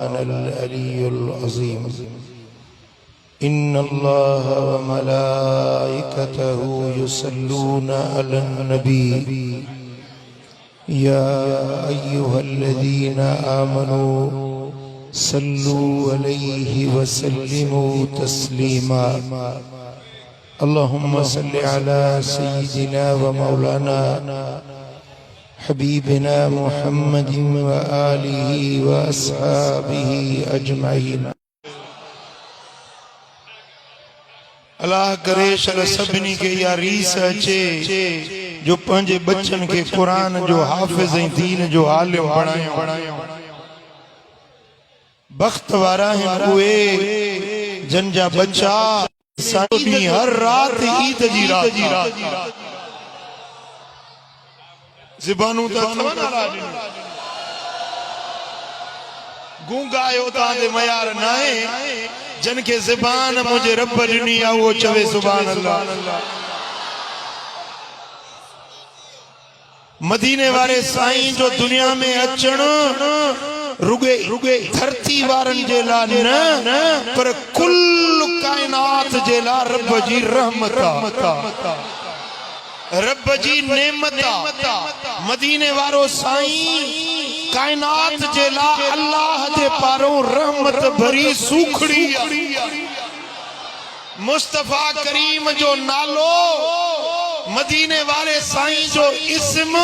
العلي العظيم إن الله وملائكته يصلون على النبي يا أيها الذين آمنوا صلوا عليه وسلموا تسليما اللهم صل على سيدنا ومولانا حبيبنا محمد وآله وأصحابه أجمعين अल्लाह करे शल सभिनी के या रीस अचे जो पंहिंजे बच्चन के कुरान जो हाफिज ऐं दीन जो आलिम बणायो बख्त वारा हैं उहे जन जा बच्चा साडी हर रात ईद जी रात ज़बानू ता गूंगायो तांदे मयार नाहे जन के ज़बान मुझे रब ॾिनी आ वो चवे सुभान अल्लाह मदीने वारे साईं जो दुनिया में अचण रुगे धरती वारन जे ला न पर कुल कायनात जे ला रब जी रहमत रब जी नेमत मदीने वारो साईं कायनात जे ला अल्लाह जे पारों रहमत भरी सूखड़ी मुस्तफा करीम जो नालो मदीने वाले साईं जो इस्म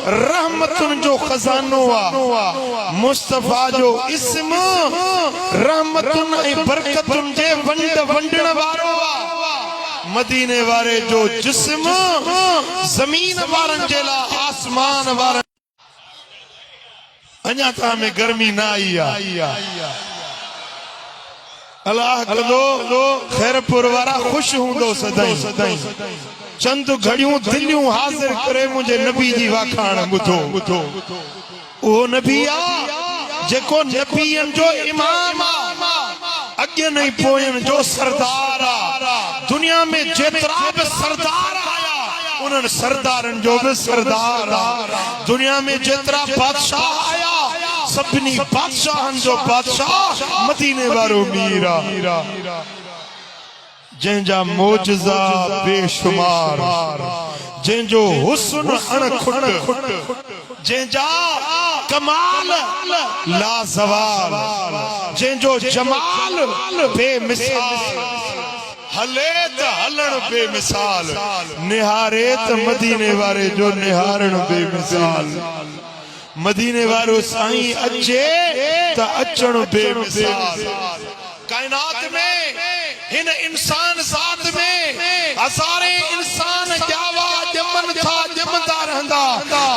रहमतुन जो खजानो आ मुस्तफा जो इस्म रहमतुन ऐं बरकतुन जे वंडण वारो आ मदीने वाले जो जिस्म जमीन वारन जे ला आसमान वारन अञा ता में गर्मी ना आई आ अल्लाह कदो खैरपुर वारा खुश हूंदो सदाई चंद घड़ियों दिलियों हाजिर करे मुझे नबी जी वाखाण बुधो ओ नबी आ जेको नबियन जो इमाम आ अगे नहीं पोयन जो सरदार आ दुनिया में जेतरा भी सरदार आया उन्हन सरदारन जो भी सरदार आ दुनिया में जेतरा बादशाह आया सभिनी बादशाहन जो बादशाह मदीने वारो मीरा जंहिंजा मोजज़ा बेशुमार जंहिंजो हुस्न अणखुट जंहिंजा कमाल लाजवाब जंहिंजो जमाल बेमिसाल हले त हलण बेमिसाल निहारे त मदीने वारे जो निहारण बेमिसाल मदीने वारो साईं अचे त अचण बेमिसाल कायनात में हिन इंसान ज़ात में हज़ारे इंसान जावा जमन था जमदा रहंदा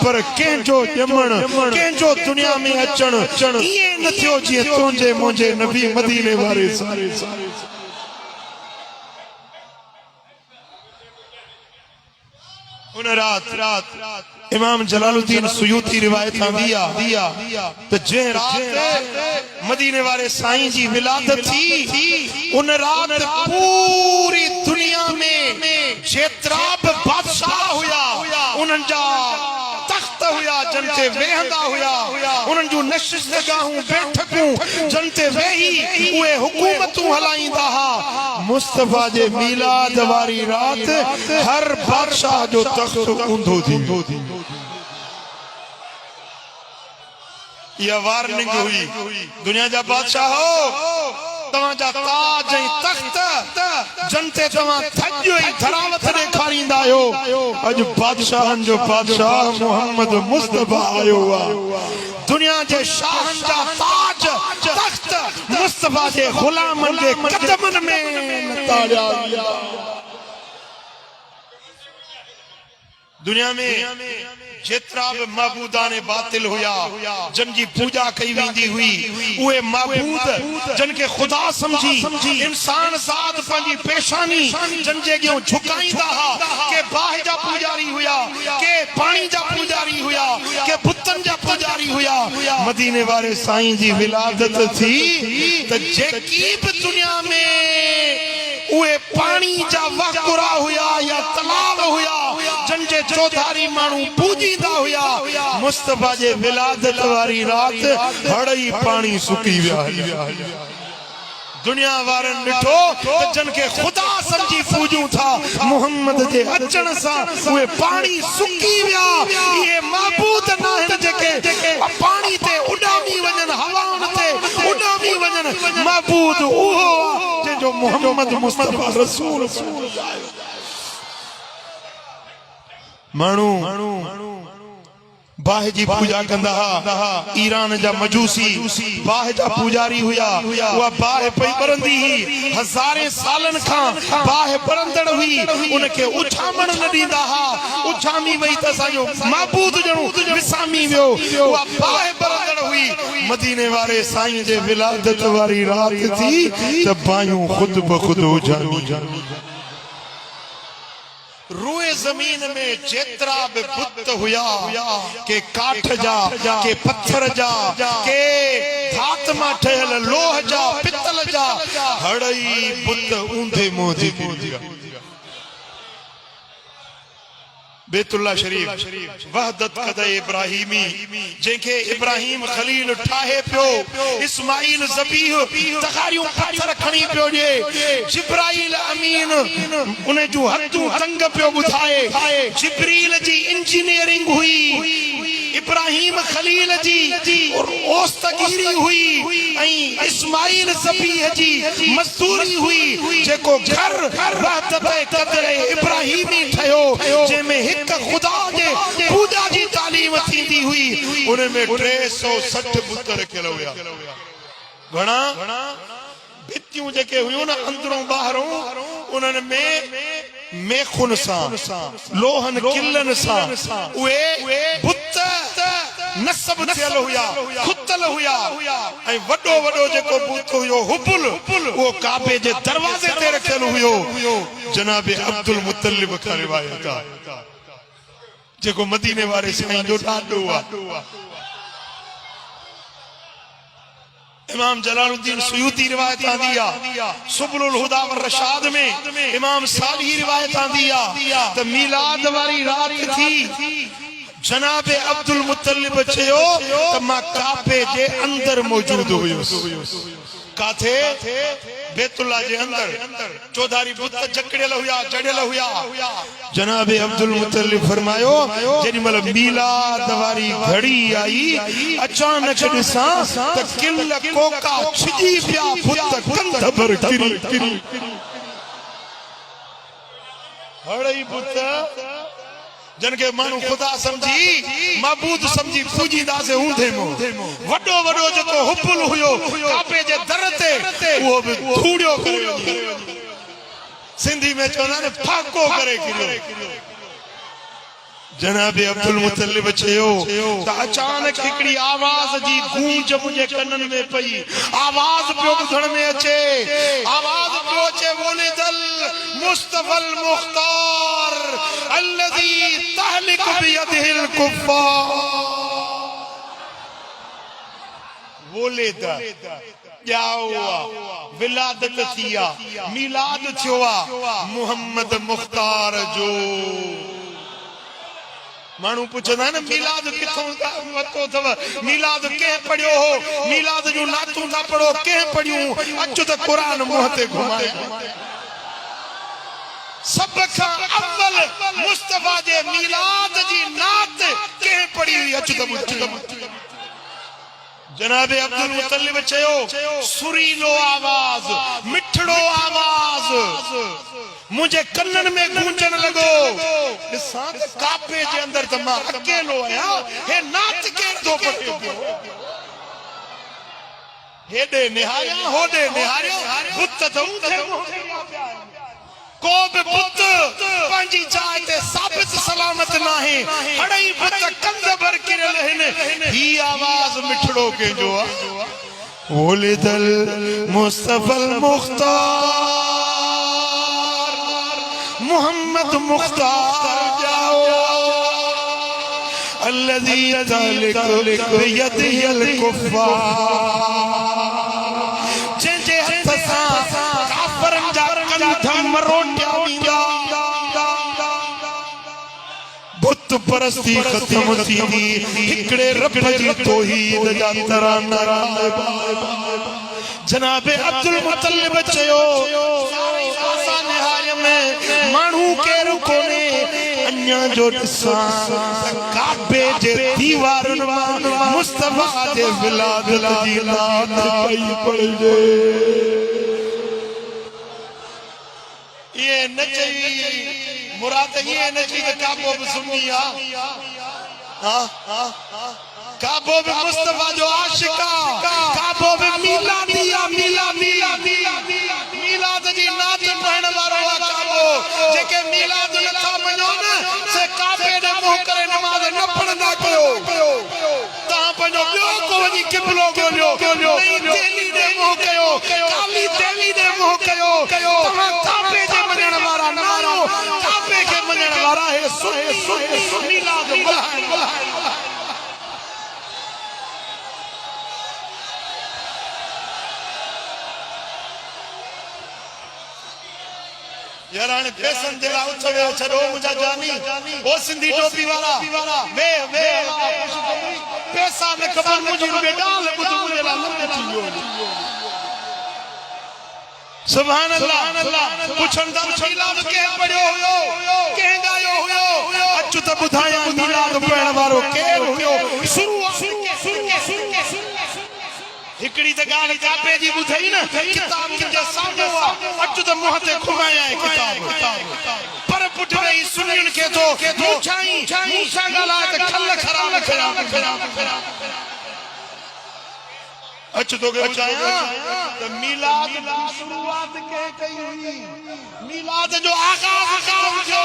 पर कंहिंजो जमण कंहिंजो दुनिया में अचण इए न थियो जीअं तुंहिंजे मुंहिंजे नबी मदीने वारे उन रात इमाम जलालुद्दीन सुयूती रिवायत दिया तो जे रात मदीने वाले साईं जी विलादत थी उन रात पूरी दुनिया में जेतरा भी बादशाह हुया उनन जा तख्त हुया जनते वेहंदा हुया उनन जो नशिस्तगाहूं बैठकूं जनते वेही उहे हुकूमतूं हलाईंदा हा मुस्तफा जे मीलाद वारी रात हर बादशाह जो तख्त ऊंधो थी यह वार्निंग हुई दुनिया जा बादशाह हो तवा जा ताज ऐं तख्त जनते तवा थजो ऐं धरावत ॾेखारींदा आहियो अॼु बादशाहन जो बादशाह मोहम्मद मुस्तफा आयो आहे दुनिया जे शाहन जा ताज तख्त मुस्तफा जे गुलामन जे कदमन में लताड़िया दुनिया में जेतरा भी माबूदान बातिल हुया जन जी पूजा कई वेंदी हुई उहे माबूद जन के खुदा समझी इंसान ज़ात पंहिंजी पेशानी जन जे अॻियां झुकाईंदा हा के बाहि जा पुजारी हुया के पानी जा पुजारी हुया के बुतन जा पुजारी हुया मदीने वारे साईं जी विलादत थी त जेकी भी दुनिया में उहे पानी जा वकुरा हुया या तलाव हुया जंजे चौधारी मानू पूजींदा हुया मुस्तफा जे विलादत वारी रात हड़ई पानी सुकी विया दुनिया वारन मिठो जन के खुदा समझी पूजू था मोहम्मद जे अचन सा वे पानी सुकी विया ये माबूद ना है जेके पानी ते उडामी वजन हवान ते उडामी वजन माबूद ओहो जे जो मोहम्मद मुस्तफा रसूल मानू बाह जी पूजा कंदा ईरान जा मजूसी बाह जा पुजारी हुया वा बाह पई बरंदी ही हजारे सालन खां बाह बरंदड़ हुई उनके उछामण न दींदा हा उछामी वई त साजो माबूद जणो विसामी वियो वा बाह बरंदड़ हुई मदीने वाले साईं जे विलादत वारी रात थी त बायूं खुद ब खुद उजानी रूए जमीन में जेतरा बि बुत हुया के काठ जा के पत्थर जा के धात मां ठहियल लोह जा पितल जा हड़ई बुत ऊंधे मोदी बेतुल्ला शरीफ वहदत कद इब्राहिमी जेके इब्राहिम खलील ठाहे पियो इस्माइल ज़बीह तखारियों पत्थर खणी पियो जे जिब्राइल अमीन उन्हें जो हथू तंग पियो बुधाए जिब्रील जी इंजीनियरिंग हुई इब्राहिम खलील जी और ओस्तगीरी हुई ऐं इस्माइल ज़बीह जी मजदूरी हुई जेको घर वहदत कद इब्राहिमी ठयो जेमें खुदा जे पूजा जी तालीम थींदी हुई उनमें 360 बुत रखियल हुया घणा भितियूं जेके हुयूं न अंदरों ॿाहिरों उन्हनि में मेखुन सां लोहन किलन सां उहे बुत नसब थियल हुया खुतल हुया ऐं वडो वडो जेको बुत हुयो हुबुल वो काबे जे दरवाजे ते रखियल हुयो जनाब अब्दुल मुत्तलिब खां रिवायत आहे जेको मदीने वाले साईं जो ॾाॾो आहे इमाम जलालुद्दीन सुयूती रिवायत आंदी आ सुबुलुल हुदा व रशाद में इमाम साली रिवायत आंदी आ त मिलाद वारी रात थी जनाब अब्दुल मुत्तलिब चयो त मां काबे जे अंदर मौजूद हुयो काथे बेतुल्ला जे अंदर चौधारी बुत जकड़ियल हुया जड़ियल हुया जनाब अब्दुल मुत्तलिब फरमायो जेडी मल मिलाद वारी घड़ी आई अचानक दिसा त किल कोका छिजी पिया बुत कंध पर किरी हड़ई बुत जनके मानू खुदा समझी माबूद समझी पूजींदा से ऊंधे मो वडो वडो जेको हुबुल हुयो काबे जे दर ते वो भी धूड़ियो करियो सिंधी में चवंदा ने फाको करे किरियो जनाब अब्दुल मुत्तलिब चयो त अचानक हिकड़ी आवाज जी गूंज मुझे कनन में पई आवाज पियो ॿुधण में अचे आवाज पियो अचे बोले दल मुस्तफल मुख्तार अल्लज़ी तहलिक बियदिहिल कुफ्फार बोले दा जाओ विलादत थिया मिलाद थिया मोहम्मद मुख्तार जो मानू पुछदा न मिलाद किथों वतो थव मिलाद के पढ़ियो हो मिलाद जो नातू ना पढ़ो के पढ़ियो अच त कुरान मुंह ते घुमाए सब का अव्वल मुस्तफा जे मिलाद जी नात के पढ़ी हुई अच त जनाब अब्दुल मुत्तलिब चयो सुरीलो आवाज मिठड़ो आवाज मुझे कन्नन में गूंजन लगो साथ कापे जे अंदर त मां अकेलो आया हे नात के दो पटियो हेडे निहारिया होडे निहारियो बुत त ऊंधे को भी बुत पंजी जाए ते साबित सलामत ना है हड़ई बुत कंध भर किरल है ही आवाज मिठड़ो के जो वलिदल मुस्तफल मुख्तार मोहम्मद मुख्तार जाओ अल्लज़ी तहलिक बियदिहिल कुफ्फार जे हथ सा काफरन जा कंध मरोटिया वींदा बुत परस्ती खत्म थी हिकड़े रब जी तौहीद जा तराना जनाबे अब्दुल मुतल्लिब चयो सारी आसा निहाय में मानू केर कोने अन्या जो सा काबे जे दीवारन मुस्तफा जे विलादत जी नात पई पड़े ये नचई मुराद ये नची के काबो भी सुनिया हां काबो भी मुस्तफा जो आशिका काबो भी मिलाद जी नात पढ़ण वारो काबो जेके मिलाद नथा मञो न से काबे दे मुंह करे नमाज न पढ़ंदा कयो ता पंजो ॿियो को वञी क़िबलो ॻोल्हियो दिल्ली दे मुंह कयो काली दिल्ली दे मुंह कयो तव्हां काबे जे मञण वारा न मानो काबे के मञण वारा है सुन्नी मिलाद बुलाए यार आने पैसन दिला उछवे छड़ो मुझा जानी ओ सिंधी टोपी वाला वे पैसा में खबर मुझे रुपए डाल बुध मुझे ला लंबे थियो सुभान अल्लाह पुछन दा मिलाद के पढ़ियो हुयो के गायो हुयो अचु त बुधाया मिलाद पढ़ण वारो के हुयो शुरू हिकड़ी त गाल काबे जी बुधई न किताब जे सामने अचु त मुंह ते खुमाया है किताब पर पुट रही सुनिन के तो मुछाई मूसा गाला त खल खराब अचु तो के बचाया त मिलाद की शुरुआत के कई हुई मिलाद जो आगाज जो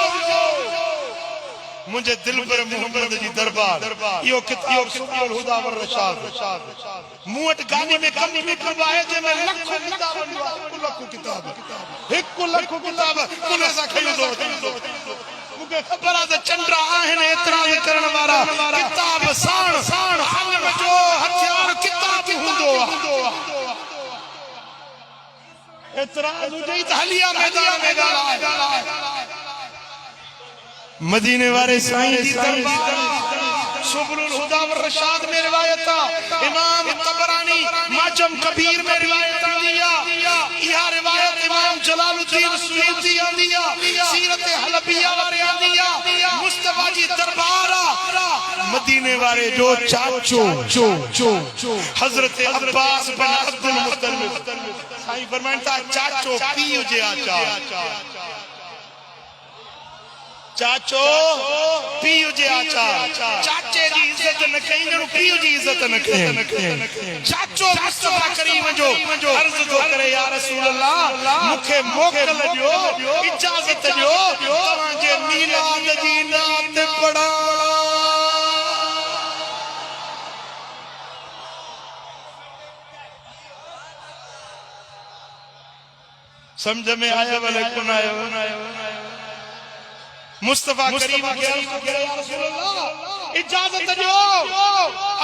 मुझे दिल पर मोहम्मद जी दरबार यो किताब सुबुल हुदा वर रशाद मुट गानी में कम निकल आए जे में लखों किताब एक लख किताब कुल सा खयो दो मुके खबर आ चंद्रा आहन एतराज करण वाला किताब साण आलम जो हथियार किताब हुंदो एतराज हुजे त हलिया मैदान में गाला मदीने वाले साईं दी दरबार सुबुल हुदा व रशाद में रिवायत इमाम तबरानी माजम कबीर में रिवायत दिया यह रिवायत इमाम जलालुद्दीन सुयूती आंदिया सीरत हलबिया वाले आंदिया मुस्तफा जी दरबार मदीने वाले जो चाचो हजरत अब्बास बिन अब्दुल मुत्तलिब साईं फरमाता चाचो पीउ जे आचा चाचो पीउ जे आचा चाचे जी इज्जत न कई जणो पीउ जी इज्जत न कई चाचो मुस्तफा करीम जो अर्ज तो करे या रसूल अल्लाह मुखे मोकल दियो इजाजत दियो तवां जे मिलाद जी नात पढ़ा समझ में आया वाले कौन आया मुस्तफा करीम के या रसूल अल्लाह इजाजत दो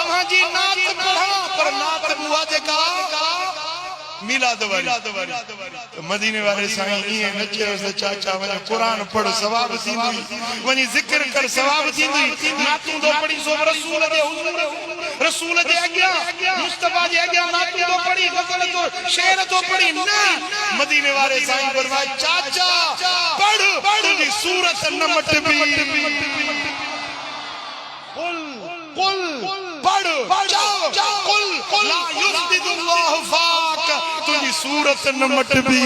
अम्मा जी नात पढ़ा पर नात बुआ जे का मिलाद वाली तो मदीने वाले साईं ये नचे उस चाचा वने कुरान पढ़ सवाब थींदी वनी जिक्र कर सवाब थींदी नातू दो पढ़ी सो रसूल दे हुजूर रसूल दे आज्ञा मुस्तफा जे आज्ञा नातू दो पढ़ी गजल तो शेर तो पढ़ी ना मदीने वाले साईं फरमाए चाचा पढ़ तुझी सूरत नमट भी कुल पढ़ जाओ कुल ला युस्दिदुल्लाह फाक तुझी सूरत नमट भी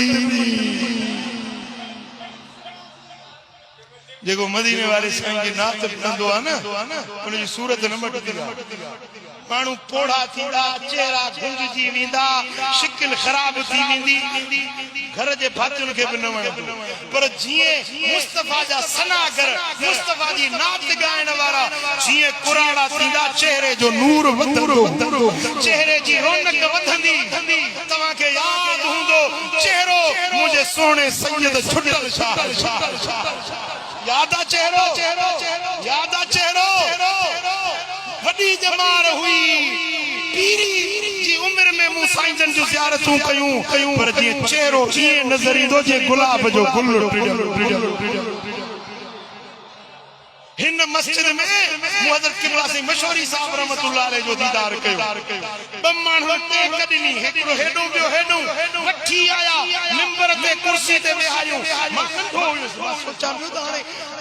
जेको मदीने वाले साईं जी नात कंदो आ न उनजी सूरत नमट दी मानू पोड़ा थींदा चेहरा गुंजजी वेंदा शिकिल खराब थी वेंदी घर जे भातियुन के भी न वणंदो पर जिए मुस्तफा जा सनागर मुस्तफा जी नात गायण वारा जिए कुराड़ा थींदा चेहरे जो नूर वधंदो चेहरे जी रौनक वधंदी तवा के याद हुंदो चेहरो मुझे सोने सैयद छुटल शाह यादा चेहरो वडी जमार हुई पीरी जी उम्र में मु साईं जन जो ज़ियारतूं कयूं पर जी चेहरो ये नजर ईंदो जे गुलाब जो गुल हिन मस्जिद में हज़रत किबला से मशहूरी साहब रहमतुल्लाह अलैह जो दीदार कयो बम्मानु ते कदनी हेडो जो हेडो वठी आया मिंबर ते कुर्सी ते वेहायो मां नंढो हुयुसि सोचा पियो त हाणे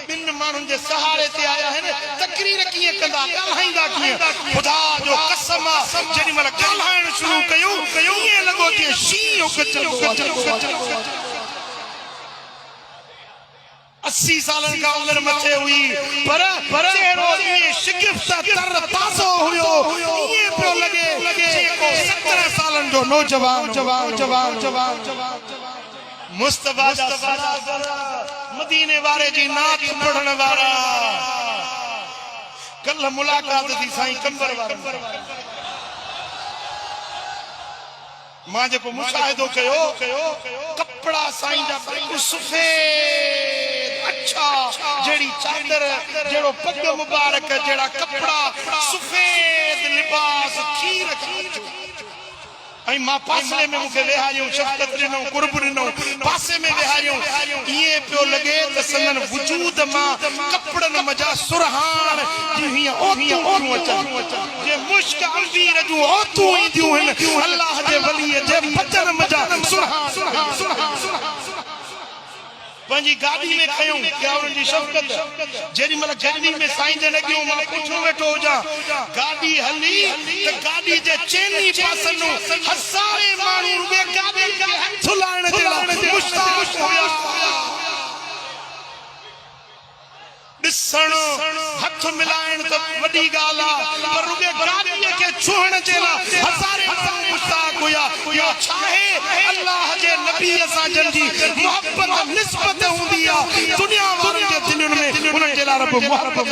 बिन माण्हुनि जे सहारे ते आया आहिनि तकरीर कीअं कंदा ॻाल्हाईंदा कीअं खुदा जो कसम जेॾी महिल ॻाल्हाइण शुरू कयूं ईअं लॻो जीअं शींहुं उगजंदो 80 सालन का उम्र मथे हुई पर चेहरो ये शिगिफ्त तर ताज़ो हुयो ये पियो लगे जेको 17 सालन जो नौजवान मुस्तफा मदीने वारे जी नात पढ़ण वारा कल मुलाकात थी साईं कंबर वारन मां जेको मुशाहिदो कयो कपड़ा साईं जा बिल्कुल सफेद अच्छा जेड़ी चादर जेड़ो पग मुबारक जेड़ा कपड़ा सफेद लिबास खीर आई मां पासे में मुके वेहारियो शफकत ॾिनो कुर्ब ॾिनो पासे में वेहारियो ये पियो लगे त संदन वजूद मां कपड़न मजा सुरहान जी ओतू अचन जे मुश्क अंबीर जो ओतू ईंदियूं आहिनि अल्लाह जे वली जे बचन मजा सुरहान पंजी गाड़ी में खयूं क्या उनकी शफकत जेडी मतलब गाड़ी में साईं जे लगियो मां पुछो वेठो जा गाड़ी हली त गाड़ी जे चेनी पासनो हजारे माण्हू रुगे गाड़ी के हथ लाइण जे मुश्ताक होया दिसण हथ मिलाइण त वडी गाला पर रुगे गाड़ी के छुहण जे ला हजारे माण्हू मुश्ताक होया यो चाहे अल्लाह जे नबी सा जंजी मोहब्बत निस्बत हुंदी आ दुनिया वारन जे दिलन में उन जे ला रब मोहब्बत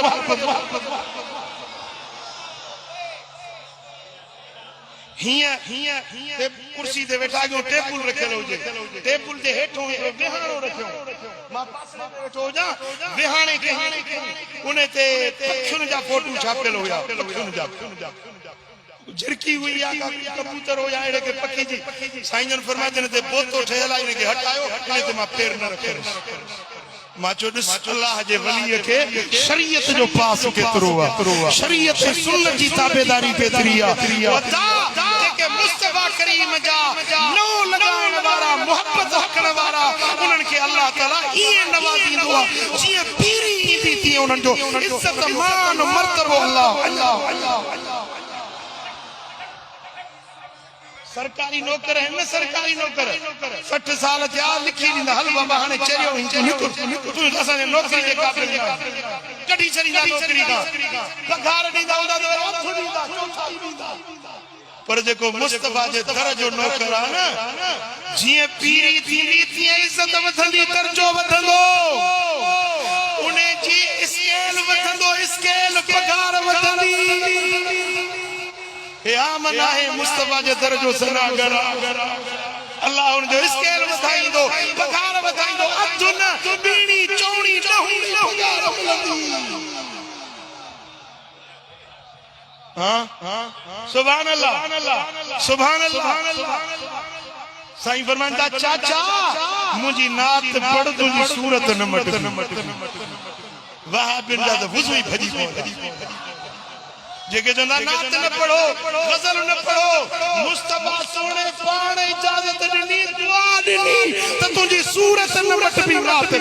हिया ते कुर्सी ते बैठा गयो टेबल रखल होजे टेबल ते हेठो वेहाणो रखयो मां पास में बैठो जा वेहाणे के उने ते पखियुन जा फोटो छापियल होया पखियुन जा झिरकी हुई या कबूतर हो या एड़े के पखी जी साईं जन फरमाते ने ते बोतो ठेला इने के हटायो इने ते मां पैर न रखे मां चो अल्लाह जे वली के शरीयत जो पास केतरो आ शरीयत सुन्नत जी ताबेदारी केतरी आ वदा के मुस्तफा करीम जा नो लगाण वाला मोहब्बत रखण वाला उनन के अल्लाह ताला ये नवाजींदो आ जी पीरी ईंदी थी उनन जो इज्जत मान मर्तबो अल्लाह सरकारी नौकर है न सरकारी नौकर 60 साल थिया लिखी दींदा हल बाबा हाने चरियो हिंचो निकुर तू असा ने नौकरी जे काबिल ना कडी चरीदा नौकरी का पगार दींदा होंदा तो हथ दींदा चौथाई दींदा पर जेको मुस्तफा जे दर जो नौकर आ न जिए पीरी थींदी तिए इज्जत वधंदी दर्जो वधंदो उने जी स्केल वधंदो स्केल पगार वधंदी हे आमना है मुस्तफा जे दर्जो सना गरा अल्लाह उन जो स्केल वधाईंदो पगार वधाईंदो अधुन बीणी चौणी लहू पगार मिलंदी हां सुभान अल्लाह साईं फरमांदा चाचा मुजी नात पढ़ तुजी सूरत न मट वाह बिन जा वुजू ही भजी पई जेके जंदा नात न पढ़ो गजल न पढ़ो मुस्तफा सोने पाण इजाजत दी दुआ दी त तुजी सूरत न मट भी नात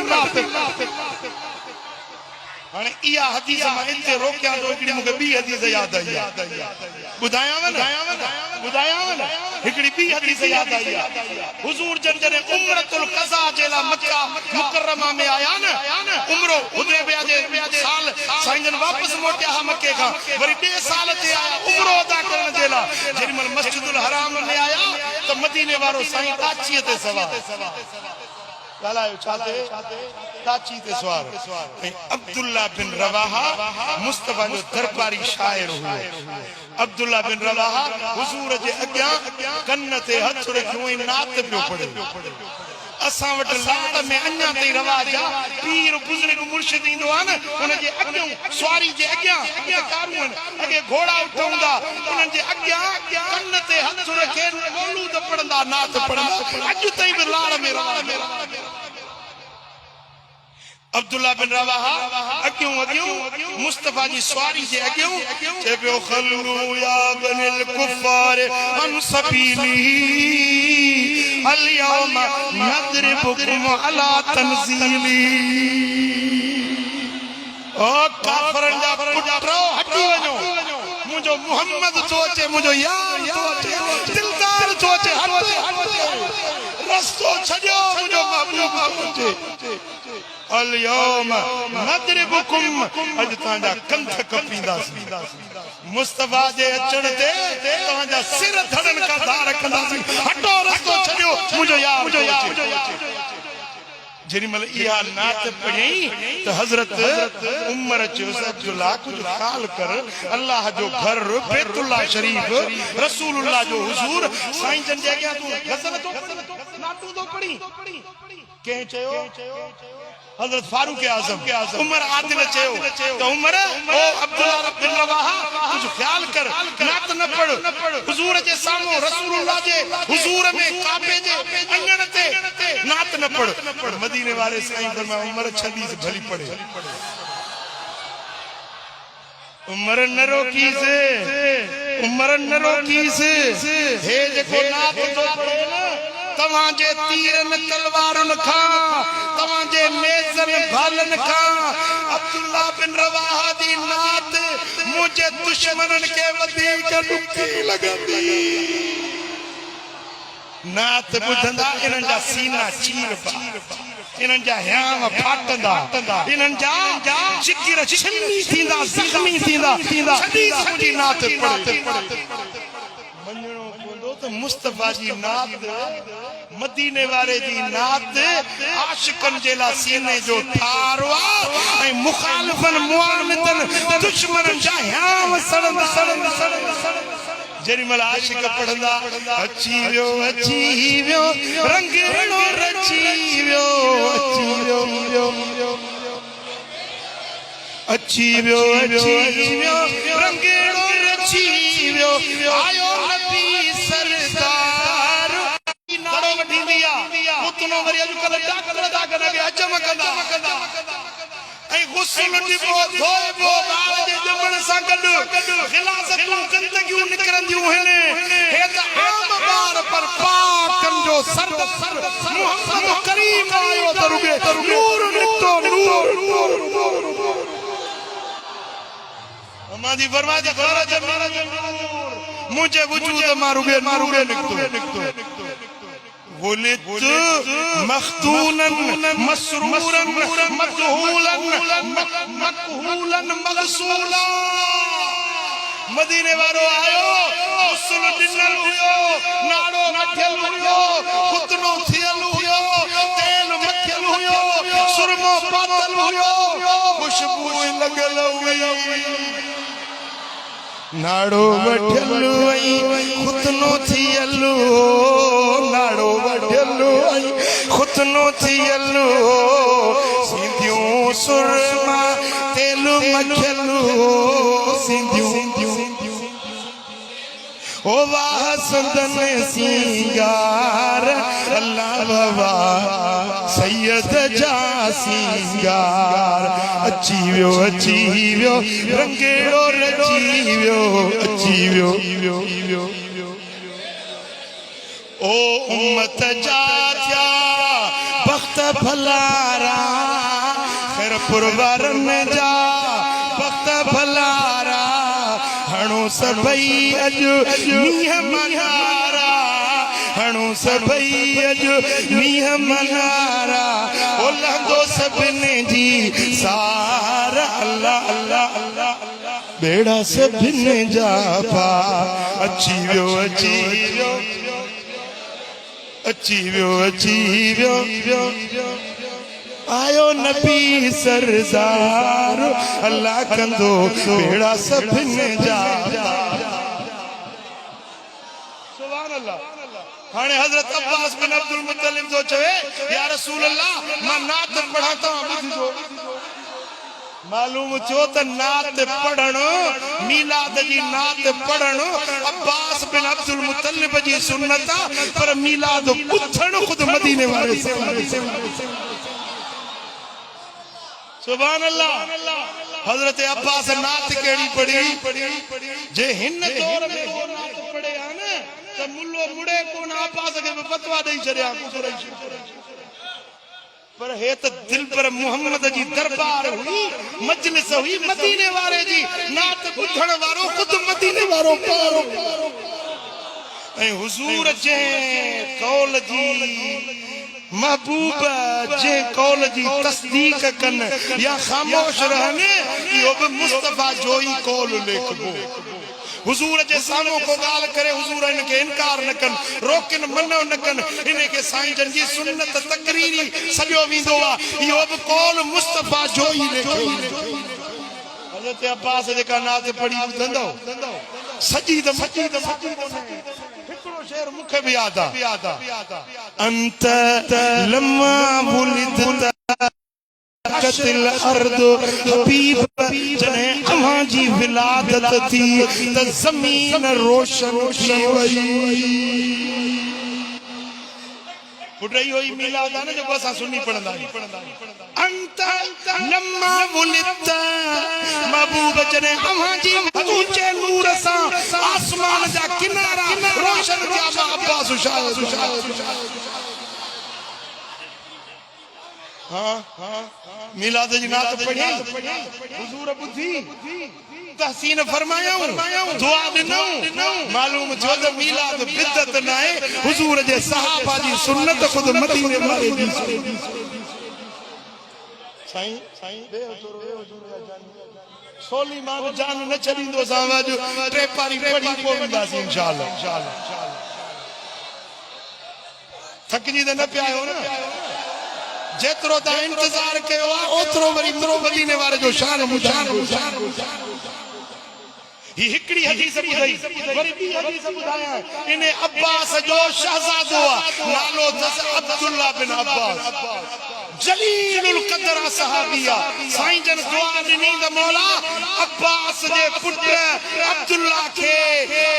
हाने इया हदीस मां इते रोकिया तो एकड़ी मुके बी हदीस याद आई बुधायावन एकड़ी बी हदीस याद आई हुजूर जन उम्रतुल क़ज़ा जेला मक्का मुकर्रमा में आया न उम्रो हुदैबिया जे साल साईं जन वापस मोटिया हा मक्के का वरी 2 साल ते आया उम्रो अदा करन जेला जेमल मस्जिदुल हराम में आया तो मदीने वारो साईं काची ते सवा गालायो छाते काची ते सवार अब्दुल्ला बिन रवाहा मुस्तफा जो दरबारी शायर हुए अब्दुल्ला बिन रवाहा हुजूर जे अग्या कन्न ते हथ रखियो नात पियो पढ़े असा वट लाट में अन्या ते रवाज पीर बुजुर्ग मुर्शिद इंदो न उन जे अग्या सवारी जे अग्या कारून अगे घोड़ा उठंदा उन जे अग्या कन्न ते हथ रखे मौलूद पढ़ंदा नात पढ़ंदा अज तई भी लाड़ में अब्दुल्ला बिन रवाहा अक्यों मुस्तफा जी सवारी जे अक्यों चे पियो खल्लू या बनिल कुफार अन सबीली अल यौम नदरिबुकुम अला तनजीली। ओ काफरन जा पुटरो हटी वणो मुझो मोहम्मद सोचे मुझो यार सोचे दिलदार सोचे हटे रस्तो छड़ियो मुझो महबूब सोचे अल यौम नदरिबुकुम अज तांजा कंठ कपींदासी मुस्तफा जे अचण ते तांजा सिर धड़न का धार कंदासी हटो रस्तो छड़ियो मुझो यार जेरी मल इहा नात पढ़ी तो हजरत उमर चोस अब्दुल्ला कुछ ख्याल कर अल्लाह जो घर बैतुल्लाह शरीफ रसूलुल्लाह जो हुजूर साईं जन जे गया तू गजल तो नातू तो पढ़ी के चयो हजरत फारूक आजम उमर आदिल चयो तो उमर ओ अब्दुल्ला बिन रवाहा कुछ ख्याल कर नात न पढ़ हुजूर जे सामो रसूलुल्लाह जे हुजूर में काबे जे अंगण ते नात न पढ़ मदीने वाले साईं फरमाया उमर छदी से भली पढ़े उमर न रोकी से हे जेको नात तो पढ़े ना तवाजे तीरन तलवारन खा तवाजे नेज़न भालन खा अब्दुल्ला बिन रवाहा दी नात मुझे दुश्मनन के वधीक नुक्ती लगंदी नात बुधंदा इनन जा सीना चीर पा इनन जा हयाम फाटंदा इनन जा जिगर छिन्नी थींदा जख्मी थींदा छदी मुझी नात पढ़े मञणो पवंदो त मुस्तफा जी नात मदीने वाले जी नात आशिकन जेला सीने जो थारवा ऐ मुखालिफन मुआनतन दुश्मनन जा हयाम सड़ंदा जेरी मल आशिक पढ़ंदा अची वियो रंगेड़ो रची वियो अची वियो रंगेड़ो रची वियो आयो नबी सरदार नारो वठी दिया उतनो वरी अजकल डाकर के अचम कंदा ऐ गुस्ल दिबो धोइबो बाल जे जमण सा गड खिलासतू जिंदगियूं निकरंदियूं हने हे त आम बार पर पाकन जो सरद मोहम्मद करीम आयो दरुगे नूर निकतो नूर हमारी फरमाया खरा जमाना नूर मुझे वजूद मारुगे निकतो वलिद मख्तूनन मसरूरन मकहूलन मगसूला मदीने वालो आयो हुस्न दिनल हुयो नाड़ो मथियल हुयो खुतनो थियल हुयो तेल मथियल हुयो सुरमो पातल हुयो खुशबू लगल हुई नाड़ो वठल आई खुतनो थियल नाड़ो वठल आई खुतनो थियल सिंधियों सुरमा तेल मखल सिंधियों ओ वाह संदन सिंगार अल्लाह बाबा सैयद जा सिंगार अची वियो रंगेड़ो रची वियो अची वियो ओ उम्मत जा थिया बख्त भलारा खैर पुरवारन जा बख्त भलारा हणो सभई अज मीह मनारा हणो सभई अज मीह मनारा ओ लहंदो सभिनी जी सारा अल्लाह अल्लाह अल्लाह बेड़ा सभिनी जा पा अची वियो आयो नबी सरदार अल्लाह कंदो बेड़ा सभिनी जा सुभान अल्लाह हाने हजरत अब्बास बिन अब्दुल मुत्तलिब जो चवे या रसूल अल्लाह मैं नात पढ़ाता हूं बुझो मालूम थियो त नात पढ़ण मीलाद जी नात पढ़ण अब्बास बिन अब्दुल मुत्तलिब जी सुन्नत पर मीलाद उथण खुद मदीने वाले से सुभान अल्लाह। हजरत अब्बास नात केड़ी पढ़ी जे हिन दौर में वो नात पढ़े आने तो मुल्लो मुड़े को ना अब्बास के फतवा दई छड़या पर हे तो दिल पर मोहम्मद जी दरबार हुई मजलिस हुई मदीने वाले जी नात बुधण वारो खुद मदीने वारो पारो ए हुजूर जे कौल जी महबूब जे कौल जी तस्दीक कन या खामोश रहने यो भी मुस्तफा जो ही कौल लिखबो हुजूर जे सामो को गाल करे हुजूर इनके इनकार न कन रोकन मनो न कन इनके साईं जन जी सुन्नत तकरीरी सजो विंदो आ यो भी कौल मुस्तफा जो ही लिखो हजरत अब्बास जे का नात पढ़ी ॿुधंदो सजी द शेर मुखे भी याद आ अंत लम्मा वुलिदत कतिल अर्द हबीब जने अवां जी विलादत थी त जमीन रोशन थी वई बुढ़ई हुई मिलाद है ना जो असां सुन्नी पढ़ंदा अंत लम्मा वुलिदत महबूब जने अवां जी ऊंचे नूर सा आसमान जा किनारा रोशन किया अब्बास शाह हाँ मिलाद जी नात पढ़ी हुजूर बुद्धि तहसीन फरमाया दुआ दिनऊं मालूम जो त मिलाद बिदत न है हुजूर जे सहाबा जी सुन्नत खुद मदीने वाले जी साईं बे सोली मां जान न छडींदो सावाज टे पारी पढ़ी पोंदासी इंशाअल्लाह थकजी त न पिया हो ना जेतरो ता इंतजार कयो ओतरो वरी मदीने वाले जो शान ही हिकड़ी हदीस बुधाई वरी बी हदीस बुधाया इने अब्बास जो शहजादो नालो दस अब्दुल्ला बिन अब्बास जलीलुल कदर सहाबिया साईं जन दुआ दिनी द मौला अब्बास जे पुत्र अब्दुल्ला के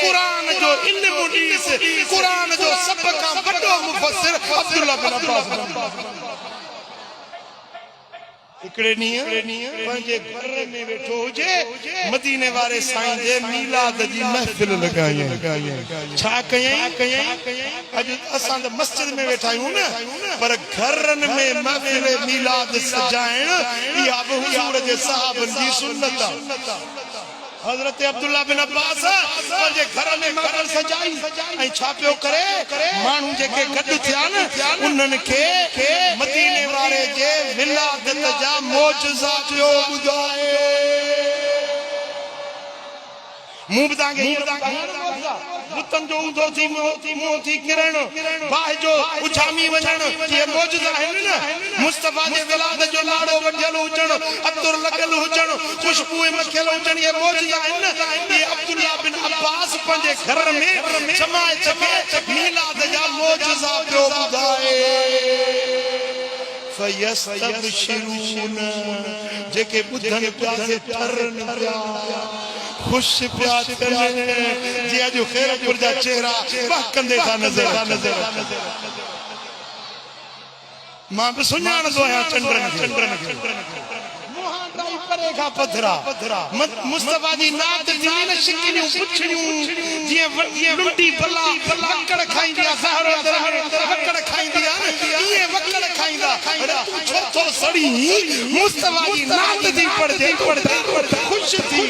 कुरान जो इल्म उनीस कुरान जो सब का बड़ो मुफस्सिर अब्दुल्ला बिन अब्बास इकड़े नहीं पंजे घर में बैठो जे मदीने वाले साईं जे मिलाद जी महफिल लगाई छा कयई अज असां त मस्जिद में बैठा हूं ना पर घरन में महफिल मिलाद सजाएण या हुजूर जे साहबन जी सुन्नत हजरत अब्दुल्ला बिन अब्बास जे घर में महफिल सजाई ऐ छापियो करे मानू जे के गड थिया न उन्हन के मदीने वाले जे विलादत जा मौजज़ा पियो बुधाए मुंह बतांगे बुतन जो ऊंधो थी मुंह थी किरण बाह जो उछामी वजन ये मौजूदा है ना मुस्तफा जे विलादत जो लाड़ो वजल हुजन अतर लगल हुजन खुशबू मखियल हुजन ये मौजूदा है ना ये अब्दुल्ला बिन अब्बास पंजे घर में जमाए चके मिलाद जा मौजूदा पियो बुधाए फयस्तबशिरून जेके बुधन प्यासे ठरन प्या खुश प्यास करने जी जो खैरपुर जा चेहरा बहकंदे था नजर मां भी सुञाण दो है चंद्रन मोहान राई परेगा पथरा मुस्तफा जी नात दी न शिकिनियूं पुछड़ियूं जे लुंडी भला वकड़ खाईंदिया सहरो वकड़ खाईंदिया ये वकड़ खाईंदा तू छोथो सड़ी मुस्तफा जी नात दी पढ़दे खुश थी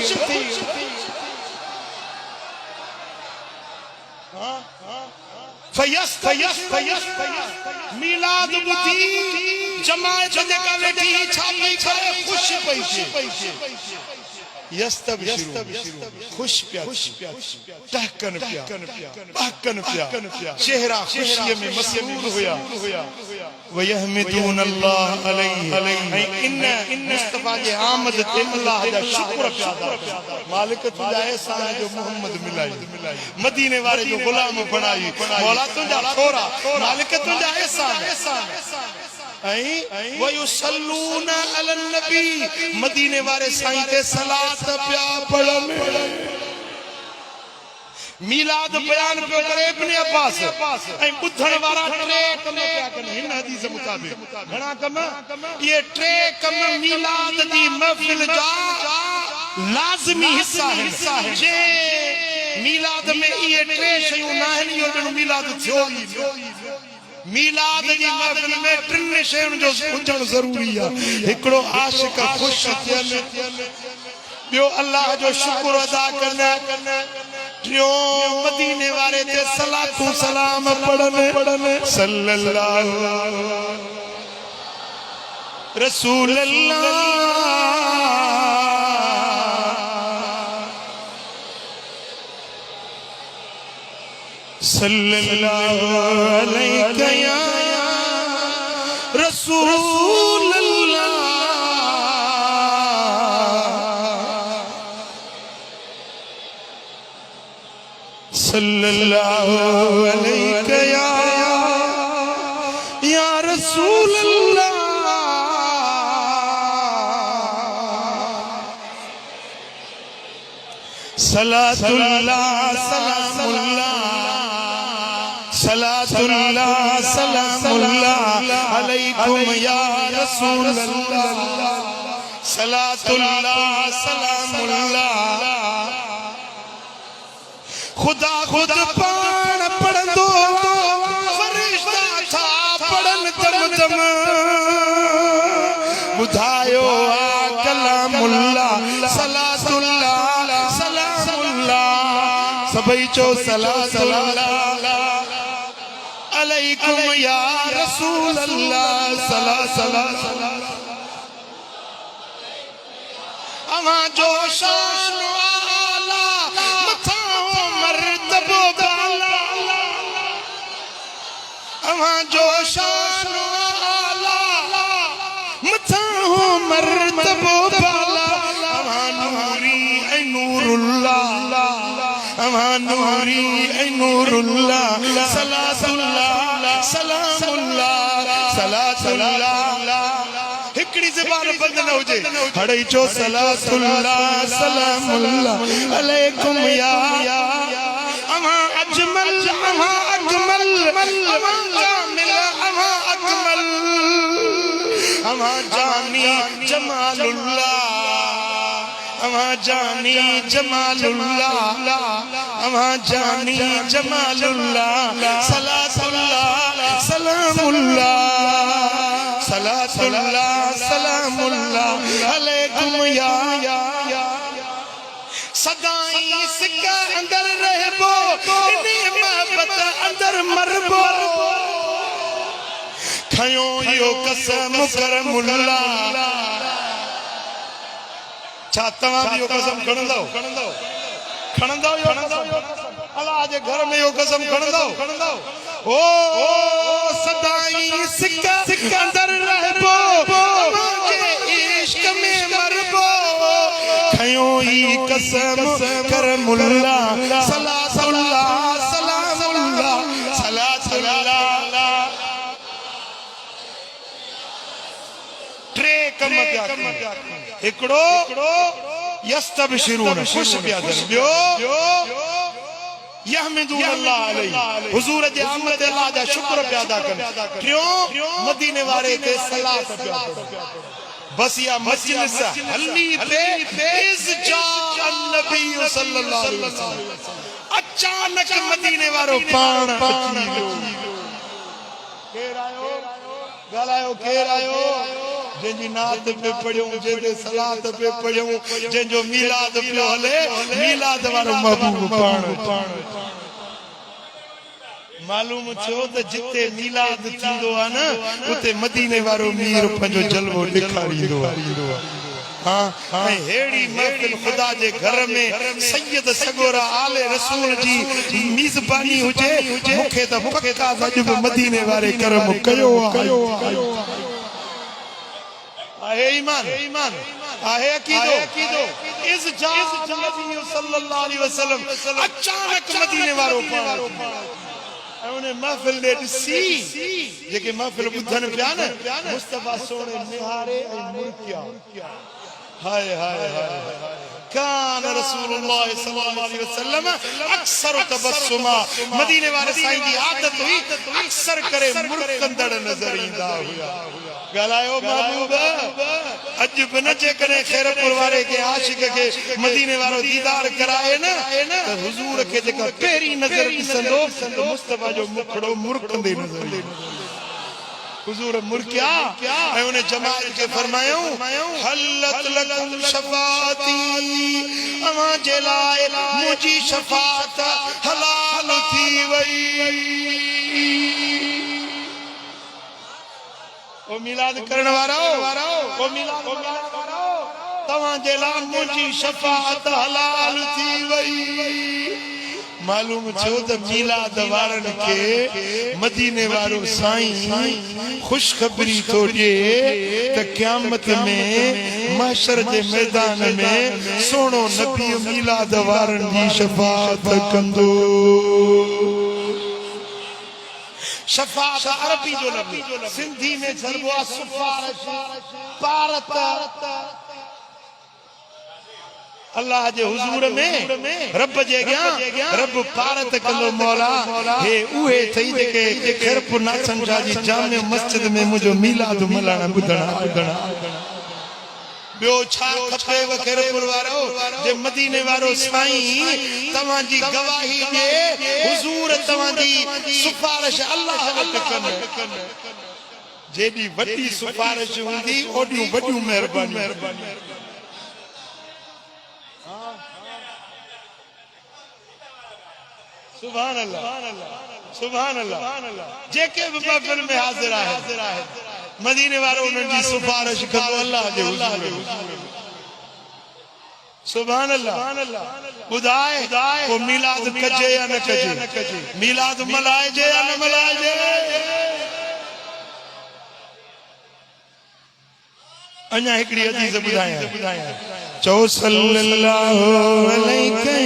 फयस मिलाद बुधी जमात जेका वेठी छापी करे खुश पैसे खुश प्या टहकन प्या चेहरा खुशी में मसरूर होया वयहमिदून अल्लाह अलैहि इन मुस्तफा जे आमद ते अल्लाह जा शुक्र प्या मालिक तुझा एहसान जो मोहम्मद मिलाई मदीने वाले जो गुलाम बनाई मौला तुझा छोरा मालिक तुझा एहसान वयुसल्लून अलन नबी मदीने वाले साईं ते सलात प्या पढ़न मीलाद बयान पे करे इब्ने अब्बास ऐ बुधण वाला टे कम क्या कने हिन हदीस मुताबिक घणा कम ये टे कम मीलाद दी महफिल जा लाजमी हिस्सा है जे मीलाद में ये टे शयूं ना हन यो जण मीलाद थियो मीलाद दी महफिल में टिन शयुन जो हुजण जरूरी है हिकड़ो आशिक खुश थियन बियो अल्लाह जो शुक्र अदा करना टियो मदीने वाले ते सलातु सलाम पढ़न सल्लल्लाहु रसूल अल्लाह सल्लल्लाहु अलैहि या रसूल अल्लाह सल्लल्लाहु अलैहि या रसूल अल्लाह सलातुल्लाह सलामुल्लाह सलातुल्लाह सलामुल्लाह अलैकुम या रसूल अल्लाह सलातुल्लाह सलामुल्लाह खुदा खुद पान पढ़ंदो फरिश्ता था पढ़न दम दम बुधायो आ कलामुल्लाह सलातुल्लाह सलामुल्लाह सबई चो सलातुल्लाह अलैकुम या रसूल अल्लाह सलातुल्लाह अमा जो शान आला मथाओ मर्तबो बाला अमा जो शान आला मथाओ मर्तबो बाला अमा नूरी ऐ नूरुल्लाह अमा नूरी ऐ नूरुल्लाह सलातुल्लाह सलामुल्लाह सलातुल्लाह हिकड़ी ज़बान बंद न हुजे हड़ई चो सलातुल्लाह सलामुल्लाह अलैकुम या अमा अजमल अमा अकमल अमा कामिल अमा अकमल अमा जानी जमालुल्लाह अमा जानी जमालुल्लाह अमा जानी जमालुल्लाह सलातुल्लाह सलामुल्लाह सलातुल्लाह सलामुल्लाह अलैकुम या सदाई सिक्का अंदर रहबो इनी मोहब्बत अंदर मरबो खयो यो कसम कर मुल्ला छा तवा भी यो कसम खणंदो यो अल्लाह जे घर में यो कसम खणंदो ओ सदाई सिक्का अंदर रहबो के इश्क में मरबो खयो ही कसम कर मुल्ला सलातुल्लाह सलामुल्लाह सलातुल्लाह ट्रे कम क्या हिकड़ो यस्तबशिरून खुश पिया बियो यहमदुल्लाह अलैहि हुजूर जे आमद अल्लाह दा शुक्र प्यादा कर क्यों मदीने वाले ते सलात पिया बस या मजलिस हल्ली पे इस जा नबी सल्लल्लाहु अलैहि वसल्लम अचानक मदीने वारो पाण अची वियो केर आयो गालायो केर आयो जेंजी नात पे पढ़ियो जेदे सलात पे पढ़ियो जेंजो मीलाद पियो हले मीलाद वारो महबूब पाण मालूम छो त जिते मीलाद थींदो आ न उते मदीने वारो मीर पंजो जलवो ॾेखारींदो आ हां हेड़ी महफिल खुदा जे घर में सैयद सगोरा आले रसूल जी मेजबानी हुजे मुखे त पक्का वजब मदीने वारे करम कयो आहे ईमान आहे अकीदो इस जा नबी सल्लल्लाहु अलैहि वसल्लम अचानक मदीने वारो पाण उन्हें महफिल ने सी जेके महफिल बुधन पिया न मुस्तफा सोने निहारे ऐं मुर्किया हाय हाय हाय कान रसूलुल्लाह सल्लल्लाहु अलैहि वसल्लम अक्सर तबस्सुमा मदीने वाले साईं जी आदत हुई अक्सर करे मुरकंदड़ नजर ईंदा हुआ गलायो महबूब अज बनचे करे खैरपुर वाले के आशिक के मदीने वालो दीदार कराए ना तो हुजूर के जेका पहरी नजर ॾिसंदो तो मुस्तफा जो मुखड़ो मुरकंदे नजर हुजूर मुरकिया ऐं उन जमाल के फरमायो हलत लकुम शफाती अमा जे लाए मुजी शफात हलाल थी वई ओ मिलाद करण वारो ओ मिलाद वारो तवा जे ला मुजी शफात हलाल थी वई मालूम छो त मिलाद वारन के मदीने वारो साईं खुशखबरी तो दे त क़यामत में महशर जे मैदान में सोनो नबी मिलाद वारन जी शफाअत कंदो शफाअत अरबी जो लफ्ज़ सिंधी में झरबो आ सुफारिश पारत अल्लाह जे हुजूर में रब जे गया रब पारत कलो मौला हे उहे थई जेके खैरपुर नाचन शाह जी जामे मस्जिद में मुजो मिलाद मलाना बुधना बियो छा खपे व खैरपुर वारो जे मदीने वारो साईं तवां जी गवाही जे हुजूर तवां जी सिफारिश अल्लाह वट कन जेडी वडी सिफारिश हुंदी ओडियूं वडियूं मेहरबानी सुभान अल्लाह सुभान अल्लाह जेके भी महफिल में हाजिर है मदीने वालों उन्हनि जी सिफारिश करो अल्लाह जे हुजूर सुभान अल्लाह ॿुधाए को मिलाद कजे या न कजे मिलाद मल्हाइजे या न मल्हाइजे अञा हिकड़ी हदीस ॿुधायां चओ सल्लल्लाहु अलैहि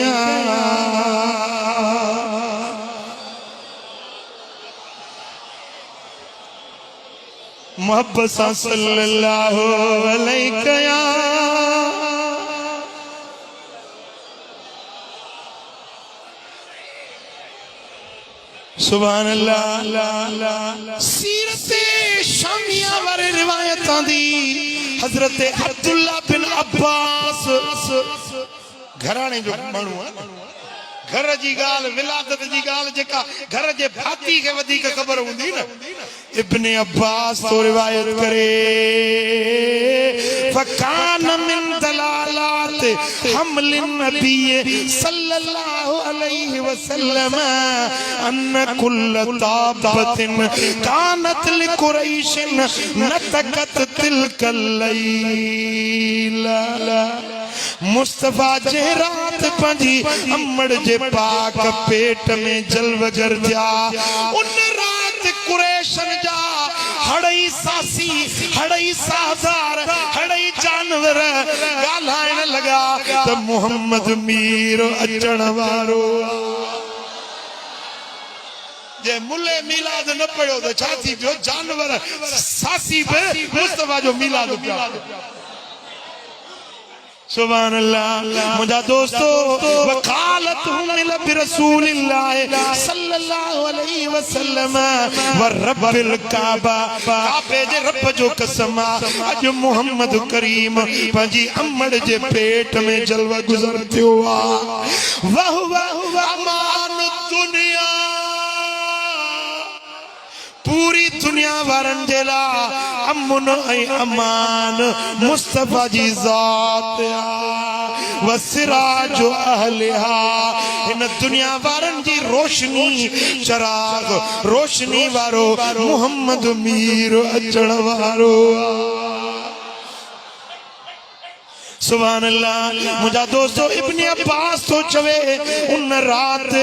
मोहब्बत सल्लल्लाहु अलैहि सुभान अल्लाह सीरत शामिया वाले रिवायत दी हजरत अब्दुल्ला बिन अब्बास घराने जो मानू है घर जी गाल विलादत जी गाल जेका घर जे भाती के वधी के खबर हुंदी न इब्ने अब्बास तो रिवायत करे फकान मिन दलालात हमल नबी सल्लल्लाहु अलैहि वसल्लम अन कुल ताबतिन कानत लिकुरैश नतकत तिलकल लैला मुस्तफा जे रात पंजी अम्मड़ जे पाक पेट में जलवगर जा उन रात कुरैशन जा हड़ई सासी हड़ई साहदार हड़ई जानवर गालाइन लगा तो मोहम्मद मीर अचण वारो जे मुल्ले मिलाद न पढ़ो तो छाती जो जानवर सासी पे मुस्तफा जो मिलाद पिया सुभान अल्लाह मुझा दोस्तों वकालत हुमिल बिरसूलिल्लाह सल्लल्लाहु अलैहि वसल्लम व रब्बिल काबा काबे जे रब जो कसम अज मोहम्मद करीम पंजी अम्मड़ जे पेट में जलवा गुजर थियो वाह वाह अमान दुनिया पूरी दुनिया वारन जेला अमन ऐ अमान मुस्तफा जी जात वसिराज अहलिहा इन दुनिया वारन जी रोशनी चराग रोशनी वारो मोहम्मद मीर अचण वारो सुभान अल्लाह मुझा दोस्तों इब्ने अब्बास तो चवे उन रात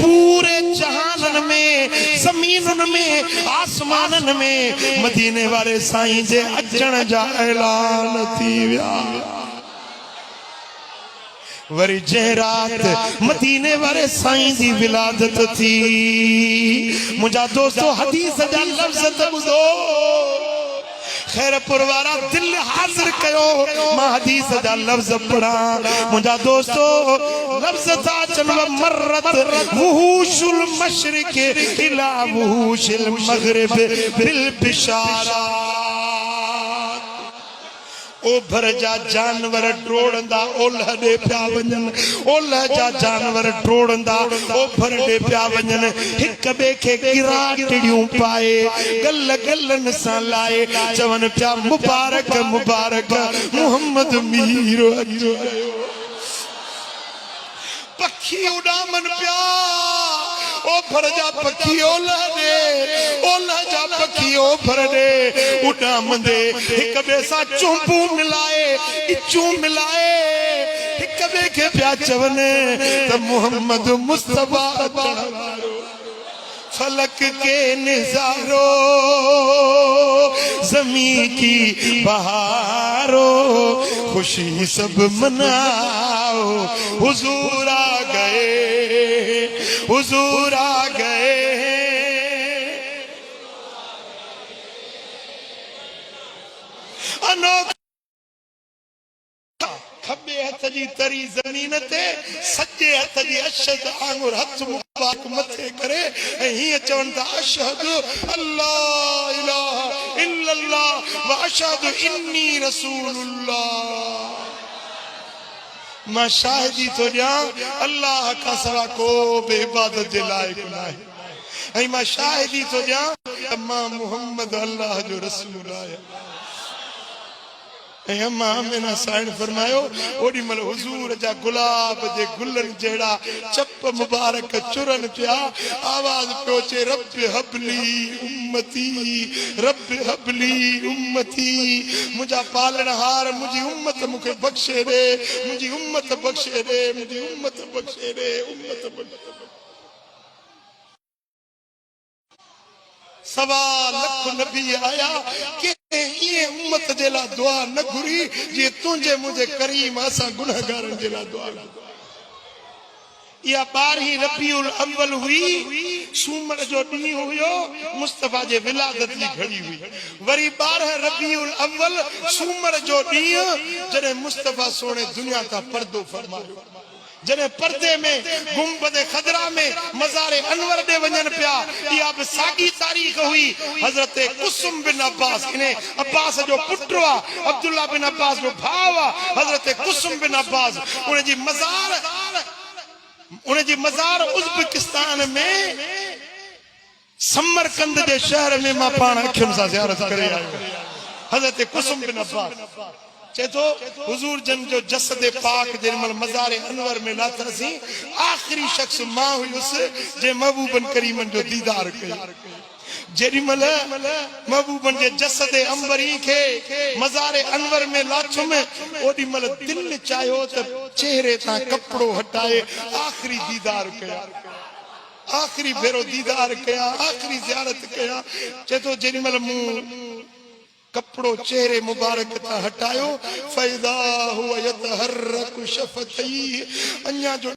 पूरे जहानन में जमीनन में आसमानन में मदीने वाले साईं जे अचण जा ऐलान थी विया वरी जे रात मदीने वाले साईं जी विलादत थी मुझा दोस्तों हदीस जा लफ्ज़ त ॿुधो खैरपुर वारा दिल हाजिर कयो मां हदीस दा लफ्ज पढ़ा मुंजा दोस्तो लफ्ज था चलो मर्रत वहूशुल मशरिक इला वहूशिल मगरिब बिल बिशारा ओ भर जा जानवर टोड़ंदा ओलह दे पिया वञन ओलह जा जानवर टोड़ंदा ओ भर दे पिया वञन हिक बे खे गिराटड़ियूं पाए गल गलन सां लाए चवन पिया मुबारक मुबारक मोहम्मद मीर अचो पखी उड़ामन पिया ओ भर जा पखी ओलह जा पखी ओ भर दे उड़ामंदे हिक बे सां चुंबू मिलाए इचू मिलाए हिक बे खे पिया चवन त मोहम्मद मुस्तफा फलक के निजारो ज़मीं की बहारो खुशी सब मनाओ हुजूर आ गए हुजूर आ गए अनोखा खबे हथ जी तरी जमीन ते सजे हथ जी अशद आंगुर हथ मुबारक मथे करे ही चवन था अशहदु अल्लाह इलाहा इल्लल्लाह व अशहदु इन्नी रसूलुल्लाह मां शाहिदी तो जा अल्लाह का सिवा को बे इबादत जे लायक नाहे ऐं मां शाहिदी तो जा मां मुहम्मद अल्लाह जो रसूल आया अम्मा आमिना साईं फरमायो ओडी मल हुजूर जा गुलाब जे गुलन जेड़ा चप मुबारक चुरन पिया आवाज पहुंचे रब हबली उम्मती मुझा पालनहार मुझी उम्मत मुखे बख्शे दे मुझी उम्मत बख्शे दे मुझी उम्मत बख्शे दे उम्मत बख्शे सवा लख नबी आया के ये उम्मत जेला दुआ न घुरी जे तुझे मुझे करीम असा गुनाहगारन जेला दुआ या 12 रबीउल अव्वल हुई सूमर जो डी हुयो मुस्तफा जे विलादत जी घड़ी हुई वरी 12 रबीउल अव्वल सूमर जो डी जने मुस्तफा सोने दुनिया का पर्दो फरमायो जने पर्दे में गुंबद खदरा में मज़ारे अनवर दे वजन पिया या भी सागी तारीख हुई हजरत कुसुम बिन अब्बास इन्हें अब्बास जो पुत्र अब्दुल्ला बिन अब्बास जो भाव हजरत कुसुम बिन अब्बास उन्हें जी मजार उज़्बेकिस्तान में समरकंद के शहर में मां पान अखियुनि सां ज़ियारत करे आयो हजरत कुसुम बिन अब्बास चेतो हुजूर जन जो जसद पाक जेमल मज़ारे अनवर में लाथसी आखिरी शख्स मां हुयुस जे महबूबन करीमन जो दीदार कयो जेमल महबूबन जे जसद अंबरी के मज़ारे अनवर में लाथुम ओडी मल दिल चायो त चेहरे ता कपड़ो हटाए आखिरी दीदार कया आखिरी भेरो दीदार कया आखिरी ज़ियारत कया चेतो जेमल मु कपड़ो चेहरे मुबारक ता हटायो फैदा हुआ यतहर्रकु शफतई अन्या जो